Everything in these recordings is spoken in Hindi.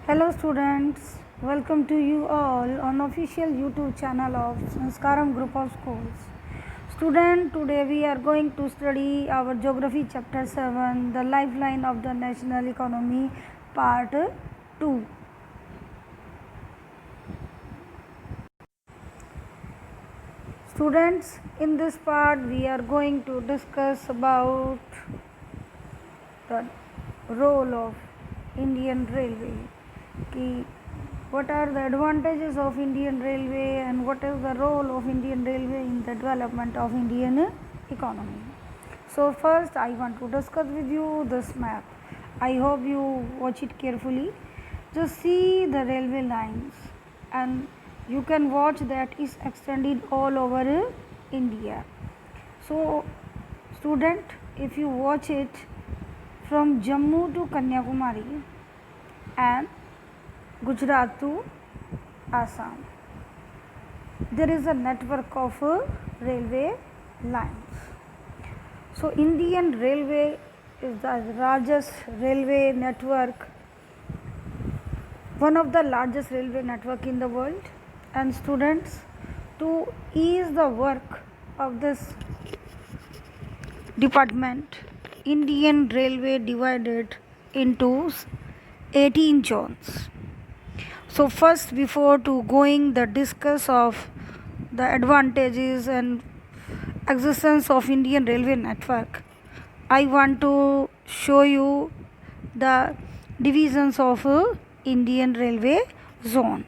Hello students, welcome to you all on official YouTube channel of Sanskaram Group of Schools. Student, today we are going to study our Geography Chapter 7, the Lifeline of the National Economy, Part 2. Students, in this part we are going to discuss about the role of Indian Railway. What are the advantages of Indian Railway and what is the role of Indian Railway in the development of Indian economy. So first I want to discuss with you this map. I hope you watch it carefully. Just see the railway lines and you can watch that is extended all over India. So student, if you watch it from Jammu to Kanyakumari and Gujarat to Assam, there is a network of railway lines. So Indian Railway is the largest railway network, one of the largest railway network in the world. And students, to ease the work of this department, Indian Railway divided into 18 zones. So first, before to going the discuss of the advantages and existence of Indian Railway network, I want to show you the divisions of Indian Railway zone.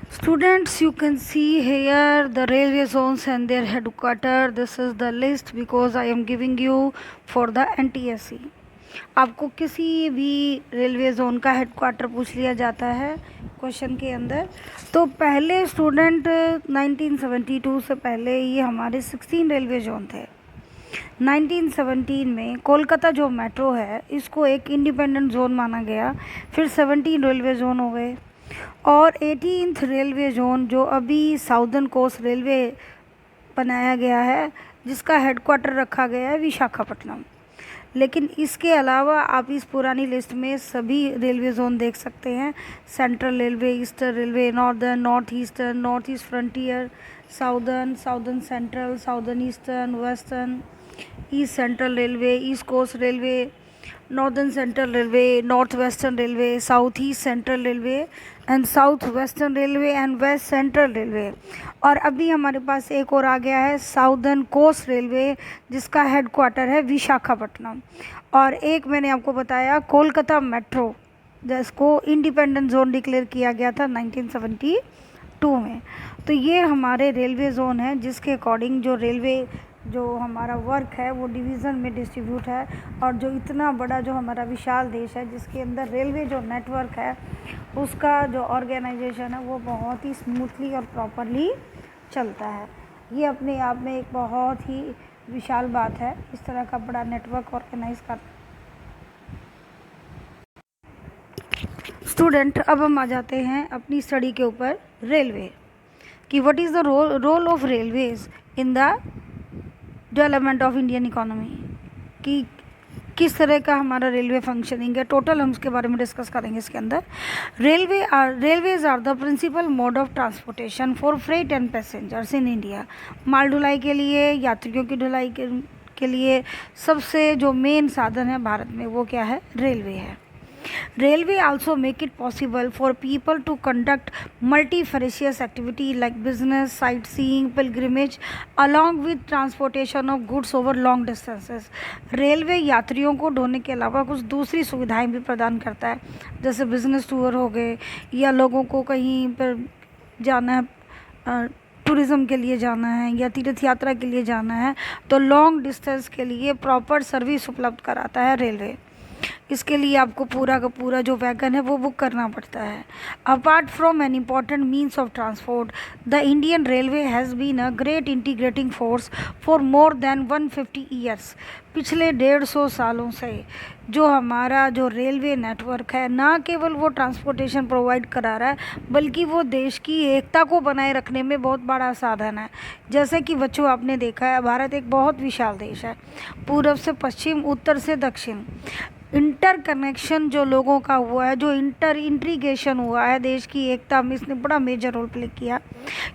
Students, you can see here the railway zones and their headquarters. This is the list because I am giving you for the NTSC. आपको किसी भी रेलवे जोन का हेडक्वार्टर पूछ लिया जाता है क्वेश्चन के अंदर, तो पहले स्टूडेंट 1972 से पहले ये हमारे 16 रेलवे जोन थे. 1917 में कोलकाता जो मेट्रो है इसको एक इंडिपेंडेंट जोन माना गया, फिर 17 रेलवे जोन हो गए और 18th रेलवे जोन जो अभी साउदर्न कोस्ट रेलवे बनाया गया है जिसका हेडक्वार्टर रखा गया है विशाखापट्टनम. लेकिन इसके अलावा आप इस पुरानी लिस्ट में सभी रेलवे जोन देख सकते हैं. Central railway, eastern railway, northern, north eastern, north east frontier, southern, southern central, southern eastern, western, east central railway, east coast railway, northern central railway, north western railway, south east central railway and south western railway and west central railway. और अभी हमारे पास एक और आ गया है साउदर्न कोस्ट रेलवे जिसका हेडक्वार्टर है विशाखापट्टनम. और एक मैंने आपको बताया कोलकाता मेट्रो जिसको इंडिपेंडेंट जोन डिक्लेयर किया गया था 1972 में. तो ये हमारे रेलवे जोन है जिसके अकॉर्डिंग जो रेलवे जो हमारा वर्क है वो डिवीज़न में डिस्ट्रीब्यूट है. और जो इतना बड़ा जो हमारा विशाल देश है जिसके अंदर रेलवे जो नेटवर्क है उसका जो ऑर्गेनाइजेशन है वो बहुत ही स्मूथली और प्रॉपरली चलता है. ये अपने आप में एक बहुत ही विशाल बात है इस तरह का बड़ा नेटवर्क ऑर्गेनाइज कर. स्टूडेंट, अब हम आ जाते हैं अपनी स्टडी के ऊपर रेलवे कि what is the role of railways in the development of Indian economy, कि किस तरह का हमारा रेलवे फंक्शनिंग है. टोटल हम उसके बारे में डिस्कस करेंगे इसके अंदर. Railways are the principal mode of transportation for freight and passengers in India. माल ढुलाई के लिए, यात्रियों की ढुलाई के लिए सबसे जो मेन साधन है भारत में वो क्या है? रेलवे है. Railway also make it possible for people to conduct multifarious activity like business, sightseeing, pilgrimage, along with transportation of goods over long distances. Railway यात्रियों को ढोने के अलावा कुछ दूसरी सुविधाएं भी प्रदान करता है, जैसे बिजनेस टूर हो गए या लोगों को कहीं पर जाना है, टूरिज़्म के लिए जाना है या तीर्थ यात्रा के लिए जाना है, तो लॉन्ग डिस्टेंस के लिए प्रॉपर सर्विस उपलब्ध कराता है रेलवे. इसके लिए आपको पूरा का पूरा जो वैगन है वो बुक करना पड़ता है. Apart from an important means of transport, the Indian railway has been a great integrating force for more than 150 years. पिछले 150 सालों से जो हमारा जो रेलवे नेटवर्क है ना केवल वो ट्रांसपोर्टेशन प्रोवाइड करा रहा है बल्कि वो देश की एकता को बनाए रखने में बहुत बड़ा साधन है. जैसे कि बच्चों आपने देखा है भारत एक बहुत विशाल देश है, पूर्व से पश्चिम, उत्तर से दक्षिण. इंटर कनेक्शन जो लोगों का हुआ है, जो इंट्रीगेशन हुआ है देश की एकता में, इसने बड़ा मेजर रोल प्ले किया।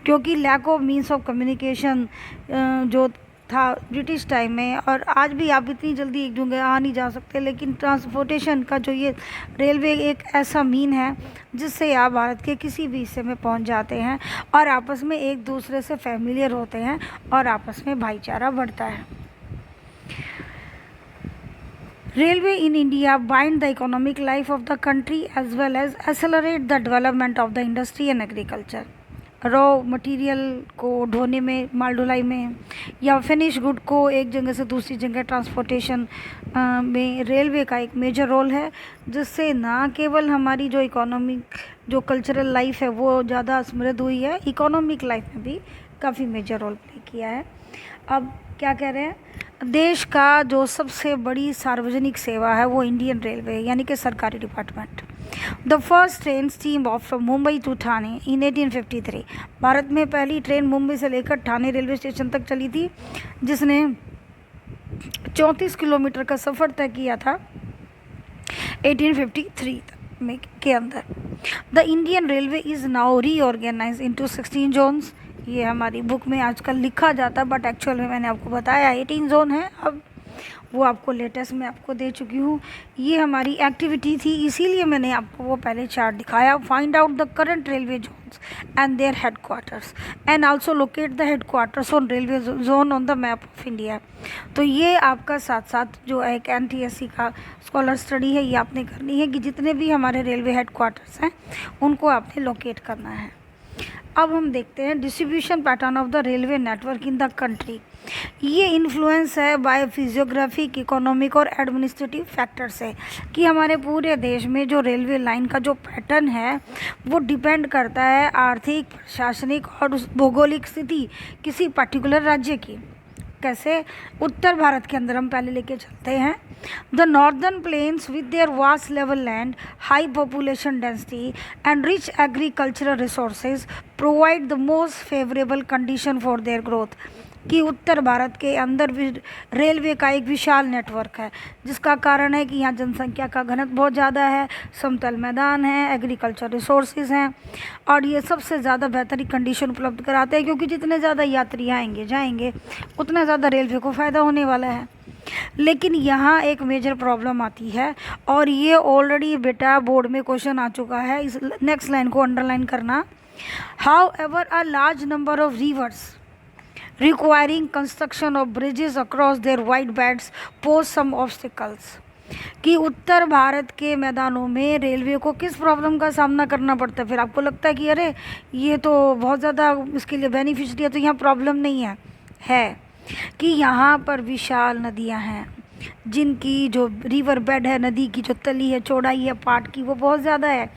क्योंकि lack of means of communication जो था ब्रिटिश टाइम में, और आज भी आप इतनी जल्दी एक जगह आ नहीं जा सकते, लेकिन ट्रांसपोर्टेशन का जो ये रेलवे एक ऐसा मीन है जिससे आप भारत के किसी भी हिस्से में पहुंच जाते हैं और आपस में एक दूसरे से फैमिलियर होते हैं और आपस में भाईचारा बढ़ता है। Railway in India bind the economic life of the country as well as accelerate the development of the industry and agriculture. Raw material को ढोने में, माल ढुलाई में, या फिनिश गुड को एक जगह से दूसरी जगह ट्रांसपोर्टेशन में रेलवे का एक मेजर रोल है, जिससे ना केवल हमारी जो इकोनॉमिक जो कल्चरल लाइफ है वो ज़्यादा समृद्ध हुई है, इकोनॉमिक लाइफ में भी काफ़ी मेजर रोल प्ले किया है। अब क्या कह रहे हैं, देश का जो सबसे बड़ी सार्वजनिक सेवा है वो इंडियन रेलवे यानी कि सरकारी department. The first train steam off from Mumbai to Thane in 1853। Bharat में पहली ट्रेन मुंबई से लेकर ठाणे रेलवे स्टेशन तक चली थी, जिसने 34 किलोमीटर का सफ़र तय किया था 1853 में के अंदर। The Indian railway is now reorganise into 16 zones. ये हमारी बुक में आजकल लिखा जाता है, बट एक्चुअल में मैंने आपको बताया 18 जोन है, अब वो आपको लेटेस्ट में आपको दे चुकी हूँ। ये हमारी एक्टिविटी थी, इसीलिए मैंने आपको वो पहले चार्ट दिखाया। Find out the current railway zones and their headquarters and also locate the headquarters on railway zone on the map of India. तो ये आपका साथ साथ जो एक NTSC का स्कॉलर स्टडी है, ये आपने करनी है कि जितने भी हमारे रेलवे हेडक्वार्टर्स हैं उनको आपने लोकेट करना है। अब हम देखते हैं distribution pattern of the railway network in the country. ये इन्फ्लुएंस है बाय फिजियोग्राफिक, इकोनॉमिक और एडमिनिस्ट्रेटिव फैक्टर से, कि हमारे पूरे देश में जो रेलवे लाइन का जो पैटर्न है वो डिपेंड करता है आर्थिक, प्रशासनिक और भौगोलिक स्थिति किसी पर्टिकुलर राज्य की। कैसे? उत्तर भारत के अंदर हम पहले लेके चलते हैं। The northern plains with their vast level land, high population density and rich agricultural resources provide the most favourable condition for their growth. कि उत्तर भारत के अंदर भी रेलवे का एक विशाल नेटवर्क है, जिसका कारण है कि यहाँ जनसंख्या का घनत्व बहुत ज़्यादा है, समतल मैदान है, एग्रीकल्चर रिसोर्सेज हैं, और ये सबसे ज़्यादा बेहतरीन कंडीशन उपलब्ध कराते हैं, क्योंकि जितने ज़्यादा यात्री आएंगे जाएंगे उतना ज़्यादा रेलवे को फ़ायदा होने वाला है। लेकिन यहाँ एक मेजर प्रॉब्लम आती है, और ये ऑलरेडी बेटा बोर्ड में क्वेश्चन आ चुका है, इस नेक्स्ट लाइन को अंडरलाइन करना। How ever a large number of reverse requiring construction of bridges across their wide beds pose some obstacles। कि उत्तर भारत के मैदानों में रेलवे को किस प्रॉब्लम का सामना करना पड़ता है। फिर आपको लगता है कि अरे ये तो बहुत ज़्यादा इसके लिए बेनिफिशियरी है, तो यहाँ प्रॉब्लम नहीं है कि यहाँ पर विशाल नदियाँ हैं, जिनकी जो रिवर बेड है, नदी की जो तली है, चौड़ाई है पाट की, वो बहुत ज़्यादा है।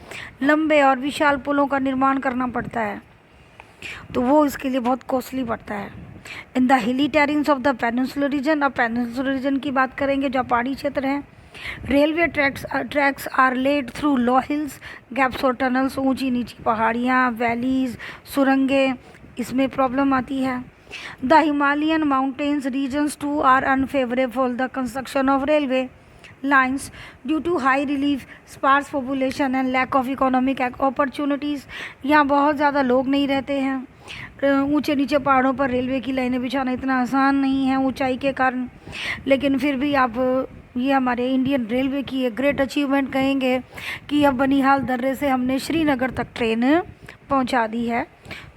लंबे और विशाल पुलों का निर्माण करना पड़ता है, तो वो इसके लिए बहुत कॉस्टली पड़ता है। In the hilly terrains of the peninsular region, अब पेनिनसुलर रीजन की बात करेंगे जो पहाड़ी क्षेत्र हैं। Railway tracks are laid through low hills, gaps और टनल्स, ऊंची नीची पहाड़ियाँ, वैलीज, सुरंगें, इसमें प्रॉब्लम आती है। The Himalayan mountains regions too are unfavourable for the construction of railway lines due to high relief, sparse population and lack of economic opportunities। यहाँ बहुत ज़्यादा लोग नहीं रहते हैं। ऊंचे नीचे पहाड़ों पर रेलवे की लाइनें बिछाना इतना आसान नहीं है ऊंचाई के कारण, लेकिन फिर भी आप ये हमारे इंडियन रेलवे की एक ग्रेट अचीवमेंट कहेंगे कि अब बनिहाल दर्रे से हमने श्रीनगर तक ट्रेन पहुंचा दी है।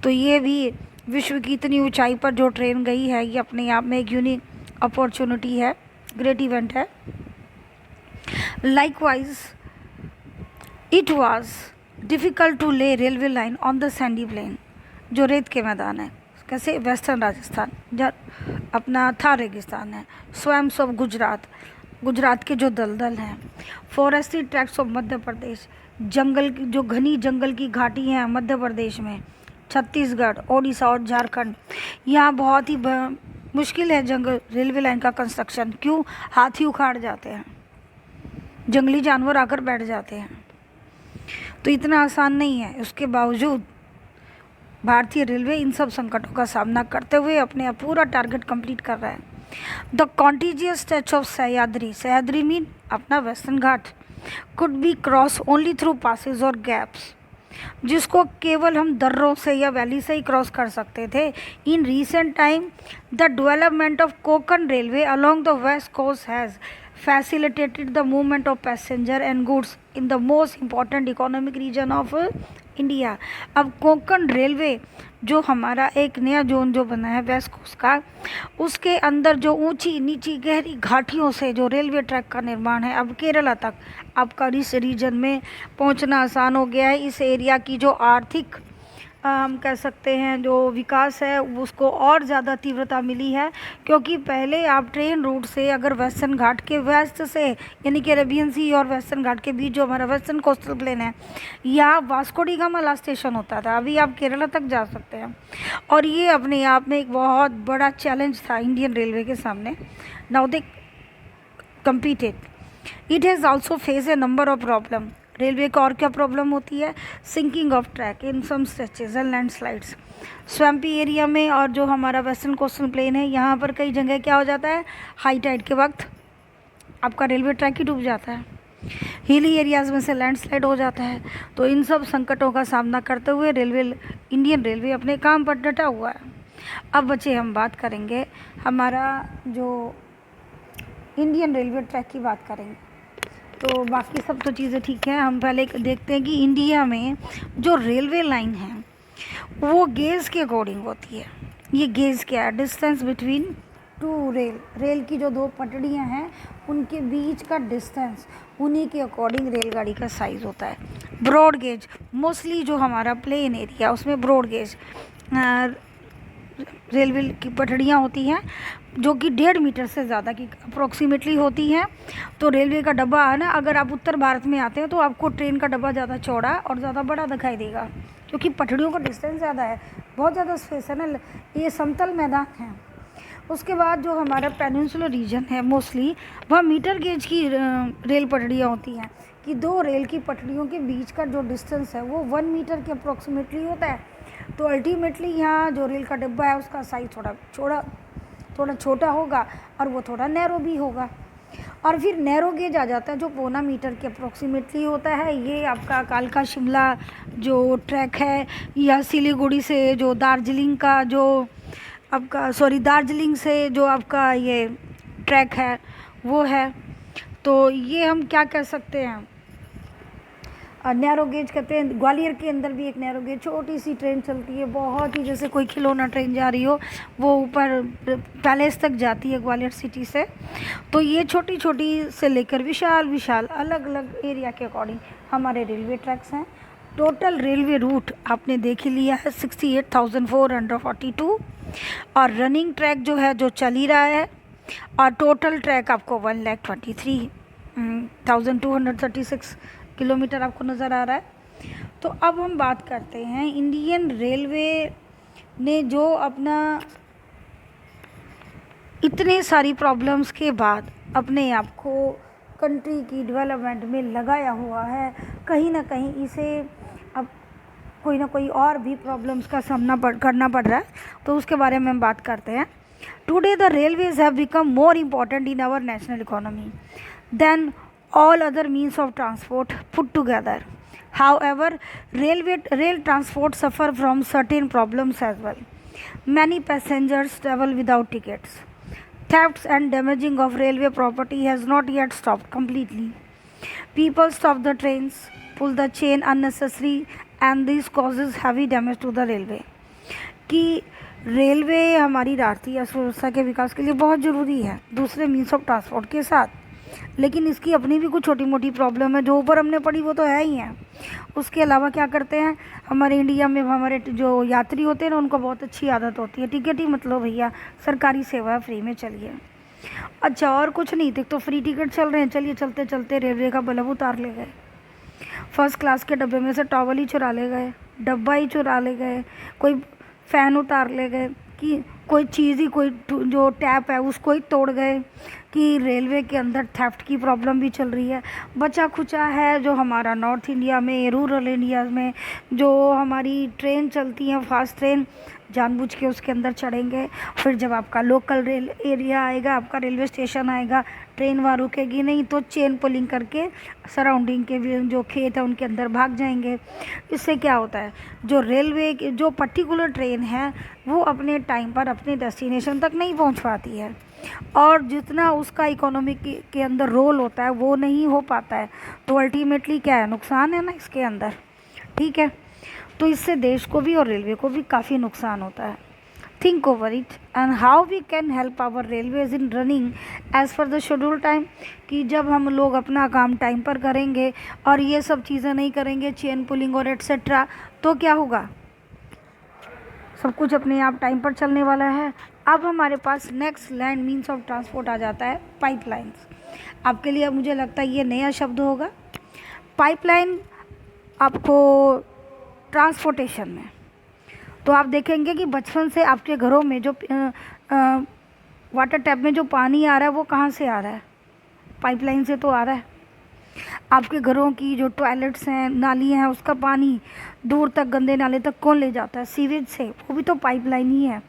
तो ये भी विश्व की इतनी ऊंचाई पर जो ट्रेन गई है, ये अपने आप में एक यूनिक अपॉर्चुनिटी है, ग्रेट इवेंट है। Likewise, it was difficult to lay railway line on the sandy plain, जो रेत के मैदान है। कैसे? वेस्टर्न राजस्थान जब अपना था रेगिस्तान है। स्वयम्स ऑफ गुजरात के जो दलदल हैं। Forestry tracts of Madhya Pradesh, जंगल की जो घनी जंगल की घाटी हैं मध्य प्रदेश में, छत्तीसगढ़, ओडिशा और झारखंड, यहाँ बहुत ही मुश्किल है जंगल रेलवे लाइन का कंस्ट्रक्शन। क्यों? हाथी उखाड़ जाते हैं, जंगली जानवर आकर बैठ जाते हैं, तो इतना आसान नहीं है। उसके बावजूद भारतीय रेलवे इन सब संकटों का सामना करते हुए अपने पूरा टारगेट कंप्लीट कर रहा है। The contiguous stretch of Sahyadri, Sahyadri mean अपना western Ghat, could be cross only through passes और गैप्स, जिसको केवल हम दर्रों से या वैली से ही क्रॉस कर सकते थे। In recent time the development of Konkan railway along the west coast has facilitated the movement of passenger and goods in the most important economic region of India. अब कोंकण रेलवे जो हमारा एक नया जोन जो बना है वेस्ट कोस्ट का, उसके अंदर जो ऊंची नीची गहरी घाटियों से जो रेलवे ट्रैक का निर्माण है, अब केरला तक आपका इस रीजन में पहुंचना आसान हो गया है। इस एरिया की जो आर्थिक हम कह सकते हैं जो विकास है उसको और ज़्यादा तीव्रता मिली है, क्योंकि पहले आप ट्रेन रूट से अगर वेस्टर्न घाट के वेस्ट से यानी कि अरेबियन सी और वेस्टर्न घाट के बीच जो हमारा वेस्टर्न कोस्टल प्लेन है, यहाँ Vasco D gamma last station होता था, अभी आप केरला तक जा सकते हैं। और ये अपने आप में एक बहुत बड़ा चैलेंज था इंडियन रेलवे के सामने। Now they competed. It has also faced a number of problems. रेलवे को और क्या प्रॉब्लम होती है? Sinking of track in some stretches and landslides. Swampy area में और जो हमारा वेस्टर्न कोस्टल प्लेन है, यहाँ पर कई जगह क्या हो जाता है, हाई टाइड के वक्त आपका रेलवे ट्रैक ही डूब जाता है, हिली एरियाज़ में से लैंडस्लाइड हो जाता है। तो इन सब संकटों का सामना करते हुए इंडियन रेलवे अपने काम पर डटा हुआ है। अब बच्चे हम बात करेंगे हमारा जो इंडियन रेलवे ट्रैक की बात करेंगे। तो बाकी सब तो चीज़ें ठीक है, हम पहले देखते हैं कि इंडिया में जो रेलवे लाइन है वो गेज के अकॉर्डिंग होती है। ये गेज क्या है? डिस्टेंस बिटवीन टू रेल की जो दो पटड़ियाँ हैं उनके बीच का डिस्टेंस, उन्हीं के अकॉर्डिंग रेलगाड़ी का साइज़ होता है। ब्रॉड गेज मोस्टली जो हमारा प्लेन एरिया उसमें ब्रॉड गेज रेलवे की पटड़ियाँ होती हैं जो कि 1.5 मीटर से ज़्यादा की अप्रोक्सीमेटली होती हैं। तो रेलवे का डब्बा है ना, अगर आप उत्तर भारत में आते हैं तो आपको ट्रेन का डब्बा ज़्यादा चौड़ा और ज़्यादा बड़ा दिखाई देगा, क्योंकि पटड़ियों का डिस्टेंस ज़्यादा है, बहुत ज़्यादा स्पेस है ना, ये समतल मैदान है। उसके बाद जो हमारा पेनिनसुलर रीजन है मोस्टली वह मीटर गेज की रेल पटड़ियाँ होती हैं कि दो रेल की पटड़ियों के बीच का जो डिस्टेंस है वो 1 मीटर के अप्रोक्सीमेटली होता है। तो अल्टीमेटली यहाँ जो रेल का डिब्बा है उसका साइज़ थोड़ा छोटा होगा और वो थोड़ा नैरो भी होगा। और फिर नैरो गेज आ जाता है जो 1.25 मीटर के अप्रोक्सीमेटली होता है। ये आपका कालका शिमला जो ट्रैक है, या सिलीगुड़ी से जो दार्जिलिंग का जो आपका दार्जिलिंग से जो आपका ये ट्रैक है वो है। तो ये हम क्या कह सकते हैं, नैरो गेज कहते हैं। ग्वालियर के अंदर भी एक नैरो गेज छोटी सी ट्रेन चलती है, बहुत ही जैसे कोई खिलौना ट्रेन जा रही हो, वो ऊपर पैलेस तक जाती है ग्वालियर सिटी से। तो ये छोटी छोटी से लेकर विशाल अलग अलग एरिया के अकॉर्डिंग हमारे रेलवे ट्रैक्स हैं। टोटल रेलवे रूट आपने देख ही लिया है 68,442, और रनिंग ट्रैक जो है जो चल ही रहा है, और टोटल ट्रैक आपको 1,23,236 किलोमीटर आपको नज़र आ रहा है। तो अब हम बात करते हैं इंडियन रेलवे ने जो अपना इतने सारी प्रॉब्लम्स के बाद अपने आप को कंट्री की डेवलपमेंट में लगाया हुआ है, कहीं ना कहीं इसे अब कोई ना कोई और भी प्रॉब्लम्स का सामना करना पड़ रहा है। तो उसके बारे में हम बात करते हैं। Today the railways have become more important in our national economy than all other means of transport put together. However, rail transport suffer from certain problems as well. Many passengers travel without tickets. Thefts and damaging of railway property has not yet stopped completely. People stop the trains, pull the chain unnecessary, and this causes heavy damage to the railway. कि रेलवे हमारी राष्ट्रीय अर्थव्यवस्था के विकास के लिए बहुत ज़रूरी है दूसरे मीन्स ऑफ ट्रांसपोर्ट के साथ, लेकिन इसकी अपनी भी कुछ छोटी मोटी प्रॉब्लम है। जो ऊपर हमने पढ़ी वो तो है ही है। उसके अलावा क्या करते हैं हमारे इंडिया में, हमारे जो यात्री होते हैं ना उनको बहुत अच्छी आदत होती है, टिकट ही मतलब भैया सरकारी सेवा फ्री में चलिए। अच्छा और कुछ नहीं, देख तो फ्री टिकट चल रहे हैं, चलिए चलते चलते रेलवे का बल्ब उतार ले गए, फर्स्ट क्लास के डब्बे में से टॉवल ही चुरा ले गए, डब्बा ही चुरा ले गए, कोई फ़ैन उतार ले गए, कि कोई चीज़ ही कोई जो टैप है उसको ही तोड़ गए, कि रेलवे के अंदर थेफ्ट की प्रॉब्लम भी चल रही है। बचा खुचा है जो हमारा नॉर्थ इंडिया में, रूरल इंडिया में जो हमारी ट्रेन चलती हैं फास्ट ट्रेन, जानबूझ के उसके अंदर चढ़ेंगे। फिर जब आपका लोकल रेल एरिया आएगा, आपका रेलवे स्टेशन आएगा, ट्रेन वहाँ रुकेगी नहीं तो चेन पुलिंग करके सराउंडिंग के भी जो खेत है उनके अंदर भाग जाएंगे। इससे क्या होता है, जो रेलवे की जो पर्टिकुलर ट्रेन है वो अपने टाइम पर अपने डेस्टिनेशन तक नहीं पहुंच पाती है, और जितना उसका इकोनॉमी के अंदर रोल होता है वो नहीं हो पाता है। तो अल्टीमेटली क्या है, नुकसान है ना इसके अंदर। ठीक है, तो इससे देश को भी और रेलवे को भी काफ़ी नुकसान होता है। Think over it and how we can help our railways in running as per the schedule time. कि जब हम लोग अपना काम टाइम पर करेंगे और ये सब चीज़ें नहीं करेंगे, चेन पुलिंग और एट्सेट्रा, तो क्या होगा, सब कुछ अपने आप टाइम पर चलने वाला है। अब हमारे पास next land means of transport आ जाता है पाइपलाइंस। आपके लिए मुझे लगता है ये नया शब्द होगा। पाइपलाइन आपको ट्रांसपोर्टेशन में, तो आप देखेंगे कि बचपन से आपके घरों में जो वाटर टैप में जो पानी आ रहा है वो कहाँ से आ रहा है, पाइपलाइन से तो आ रहा है। आपके घरों की जो टॉयलेट्स हैं, नालियाँ हैं, उसका पानी दूर तक गंदे नाले तक कौन ले जाता है, सीवेज से, वो भी तो पाइपलाइन ही है।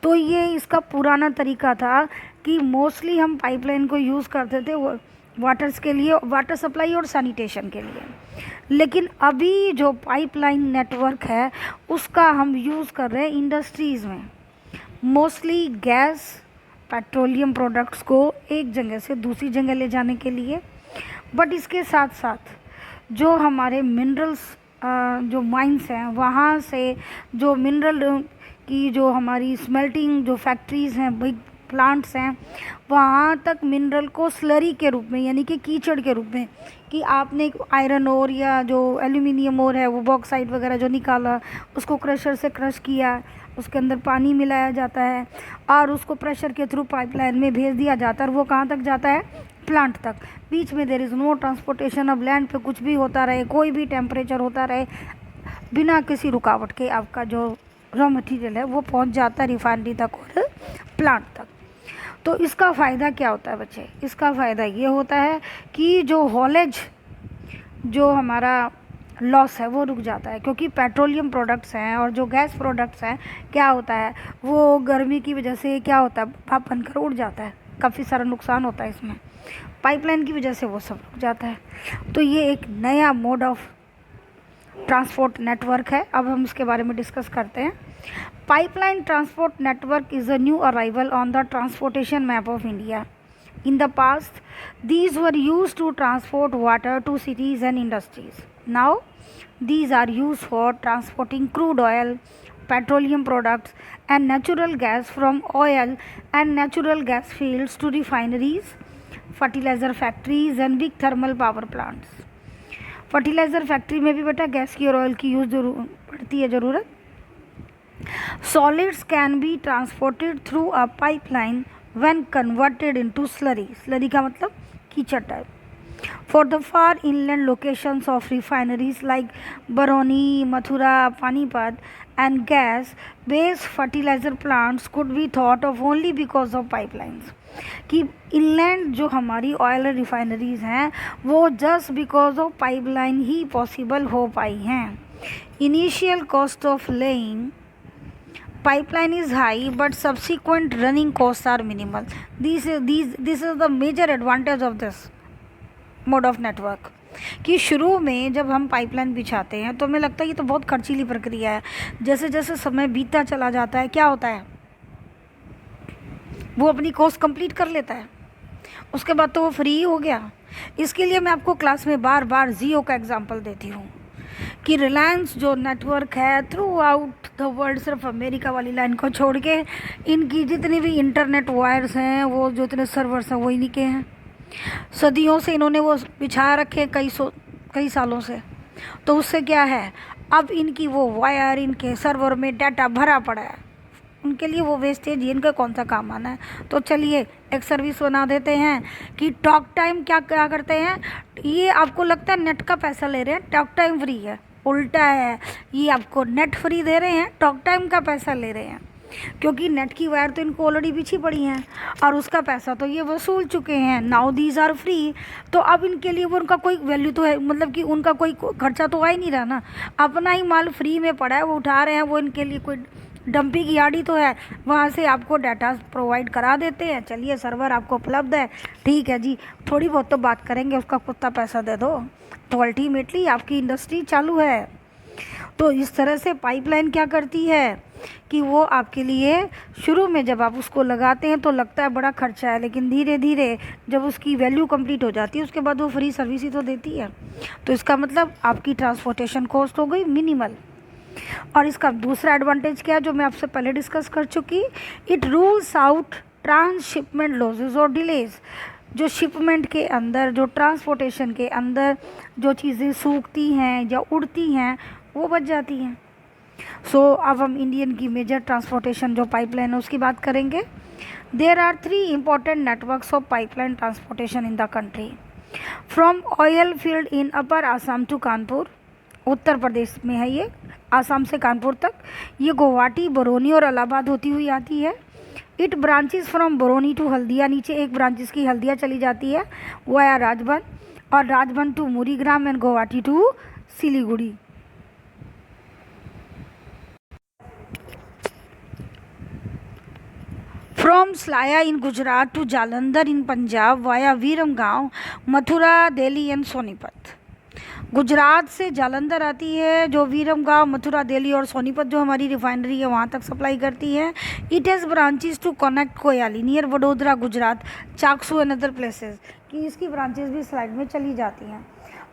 तो ये इसका पुराना तरीका था कि मोस्टली हम पाइपलाइन को यूज़ करते थे वाटर्स के लिए, वाटर सप्लाई और सैनिटेशन के लिए। लेकिन अभी जो पाइपलाइन नेटवर्क है उसका हम यूज़ कर रहे हैं इंडस्ट्रीज़ में, मोस्टली गैस पेट्रोलियम प्रोडक्ट्स को एक जगह से दूसरी जगह ले जाने के लिए। बट इसके साथ साथ जो हमारे मिनरल्स जो माइंस हैं वहाँ से जो मिनरल की जो हमारी स्मेल्टिंग जो फैक्ट्रीज़ हैं, बिग प्लांट्स हैं, वहाँ तक मिनरल को स्लरी के रूप में यानी कि कीचड़ के रूप में, कि आपने आयरन ओर या जो एल्यूमिनियम ओर है वो बॉक्साइट वगैरह जो निकाला उसको क्रशर से क्रश किया, उसके अंदर पानी मिलाया जाता है और उसको प्रेशर के थ्रू पाइपलाइन में भेज दिया जाता है, और वो कहाँ तक जाता है, प्लांट तक। बीच में देयर इज़ नो ट्रांसपोर्टेशन। अब लैंड पे कुछ भी होता रहे, कोई भी टेम्परेचर होता रहे, बिना किसी रुकावट के आपका जो रॉ मटेरियल है वो पहुंच जाता है रिफाइनरी तक और प्लांट तक। तो इसका फ़ायदा क्या होता है बच्चे, इसका फ़ायदा ये होता है कि जो हॉलेज जो हमारा लॉस है वो रुक जाता है, क्योंकि पेट्रोलियम प्रोडक्ट्स हैं और जो गैस प्रोडक्ट्स हैं क्या होता है, वो गर्मी की वजह से क्या होता है, भाप बनकर उड़ जाता है, काफ़ी सारा नुकसान होता है इसमें। पाइपलाइन की वजह से वो सब रुक जाता है। तो ये एक नया मोड ऑफ ट्रांसपोर्ट नेटवर्क है। अब हम इसके बारे में डिस्कस करते हैं। Pipeline transport network is a new arrival on the transportation map of India. In the past, these were used to transport water to cities and industries. Now, these are used for transporting crude oil, petroleum products, and natural gas from oil and natural gas fields to refineries, fertilizer factories, and big thermal power plants. Fertiliser factory में भी बेटा गैस की और ऑयल की यूज़ पड़ती है ज़रूरत। Solids can be transported through a pipeline when converted into slurry. Slurry का मतलब कीचड़ type. For the far inland locations of refineries like Baroni, Mathura, Panipat, and gas-based fertilizer plants could be thought of only because of pipelines. कि इनलैंड जो हमारी ऑयल रिफाइनरीज हैं वो just because of pipeline he possible हो पाई हैं। Initial cost of laying pipeline is high but subsequent running costs are minimal. This is the major advantage of this mode of network. कि शुरू में जब हम पाइपलाइन बिछाते हैं तो हमें लगता है ये तो बहुत खर्चीली प्रक्रिया है। जैसे जैसे समय बीतता चला जाता है क्या होता है, वो अपनी कोर्स कंप्लीट कर लेता है, उसके बाद तो वो फ्री हो गया। इसके लिए मैं आपको क्लास में बार बार जियो का एग्जांपल देती हूँ कि रिलायंस जो नेटवर्क है थ्रू आउट द वर्ल्ड, सिर्फ अमेरिका वाली लाइन को छोड़ के इनकी जितनी भी इंटरनेट वायर्स हैं, वो जो इतने सर्वर्स हैं वो इन्हीं के हैं। सदियों से इन्होंने वो बिछा रखे कई सालों से। तो उससे क्या है, अब इनकी वो वायर इनके सर्वर में डाटा भरा पड़ा है, उनके लिए वो वेस्टेज इनका कौन सा काम आना है। तो चलिए एक सर्विस बना देते हैं कि टॉक टाइम क्या करते हैं, ये आपको लगता है नेट का पैसा ले रहे हैं, टॉक टाइम फ्री है, उल्टा है, ये आपको नेट फ्री दे रहे हैं, टॉक टाइम का पैसा ले रहे हैं, क्योंकि नेट की वायर तो इनको ऑलरेडी बिछी पड़ी हैं और उसका पैसा तो ये वसूल चुके हैं। नाउ दीज आर फ्री, तो अब इनके लिए वो उनका कोई वैल्यू तो है, मतलब कि उनका कोई खर्चा तो आ ही नहीं रहा ना, अपना ही माल फ्री में पड़ा है, वो उठा रहे हैं, वो इनके लिए कोई डंपिंग यार्ड ही तो है, वहाँ से आपको डाटा प्रोवाइड करा देते हैं। चलिए सर्वर आपको उपलब्ध है, ठीक है जी, थोड़ी बहुत तो बात करेंगे, उसका कुत्ता पैसा दे दो, तो अल्टीमेटली आपकी इंडस्ट्री चालू है। तो इस तरह से पाइपलाइन क्या करती है कि वो आपके लिए शुरू में जब आप उसको लगाते हैं तो लगता है बड़ा खर्चा है, लेकिन धीरे धीरे जब उसकी वैल्यू कंप्लीट हो जाती है उसके बाद वो फ्री सर्विस ही तो देती है। तो इसका मतलब आपकी ट्रांसपोर्टेशन कॉस्ट हो गई मिनिमल। और इसका दूसरा एडवांटेज क्या है जो मैं आपसे पहले डिस्कस कर चुकी, it rules out transshipment losses और डिलेज। जो शिपमेंट के अंदर, जो ट्रांसपोर्टेशन के अंदर जो चीज़ें सूखती हैं या उड़ती हैं वो बच जाती हैं। सो अब हम इंडियन की मेजर ट्रांसपोर्टेशन जो पाइपलाइन है उसकी बात करेंगे। There are 3 important networks of pipeline transportation in the country, from oil field in upper Assam to Kanpur, Uttar Pradesh में है ये, आसाम से कानपुर तक। ये गुवाहाटी, बरौनी और इलाहाबाद होती हुई आती है। It branches from Barauni to Haldia, नीचे एक ब्रांचेस की हल्दिया चली जाती है वाया राजबन, और Rajban to Murigram and Guwahati to Siliguri. From Salaya in Gujarat to Jalandhar in Punjab via Viramgam, Mathura, Delhi and Sonipat. Gujarat से जालंधर आती है जो वीरमगांव, मथुरा, दिल्ली और सोनीपत जो हमारी रिफाइनरी है वहाँ तक सप्लाई करती है। It has branches to connect Koyali near Vadodara Gujarat, Chaksu and other places, कि इसकी ब्रांचेस भी स्लाइड में चली जाती हैं।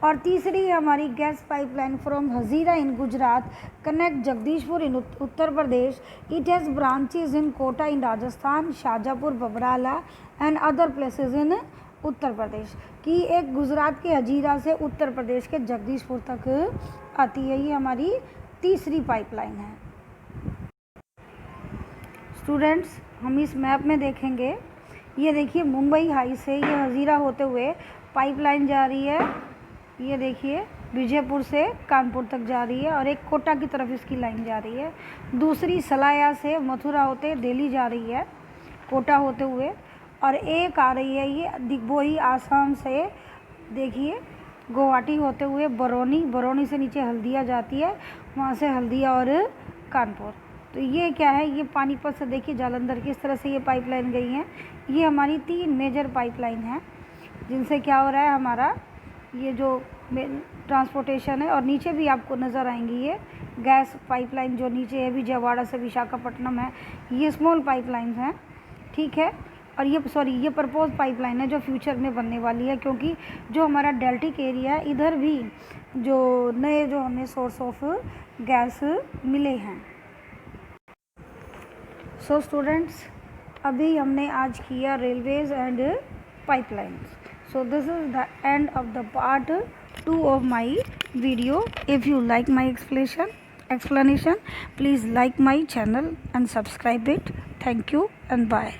और तीसरी है हमारी gas pipeline from Hazira in Gujarat connect Jagdishpur in Uttar Pradesh. It has branches in Kota in Rajasthan, Shajapur, Babrala and other places in Uttar Pradesh, कि एक गुजरात के हजीरा से उत्तर प्रदेश के जगदीशपुर तक आती है। ये हमारी तीसरी पाइपलाइन है। स्टूडेंट्स हम इस मैप में देखेंगे, ये देखिए मुंबई हाई से ये हजीरा होते हुए पाइपलाइन जा रही है, ये देखिए विजयपुर से कानपुर तक जा रही है, और एक कोटा की तरफ इसकी लाइन जा रही है। दूसरी सलाया से मथुरा होते दिल्ली जा रही है कोटा होते हुए, और एक आ रही है ये दिग्बोई आसाम से, देखिए गुवाहाटी होते हुए बरौनी, बरौनी से नीचे हल्दिया जाती है, वहाँ से हल्दिया और कानपुर। तो ये क्या है, ये पानीपत से देखिए जालंधर किस तरह से ये पाइपलाइन गई हैं। ये हमारी 3 मेजर पाइपलाइन हैं जिनसे क्या हो रहा है हमारा ये जो ट्रांसपोर्टेशन है। और नीचे भी आपको नज़र आएंगी ये गैस पाइपलाइन जो नीचे है विजयवाड़ा से विशाखापट्टनम है, ये स्मॉल पाइपलाइंस हैं, ठीक है। और ये प्रपोज पाइपलाइन है जो फ्यूचर में बनने वाली है, क्योंकि जो हमारा डेल्टिक एरिया है इधर भी जो नए जो हमें सोर्स ऑफ गैस मिले हैं। सो स्टूडेंट्स अभी हमने आज किया railways and pipelines. So this is the end of the part 2 of my video. If you like my explanation, please like my channel and subscribe it. Thank you and bye.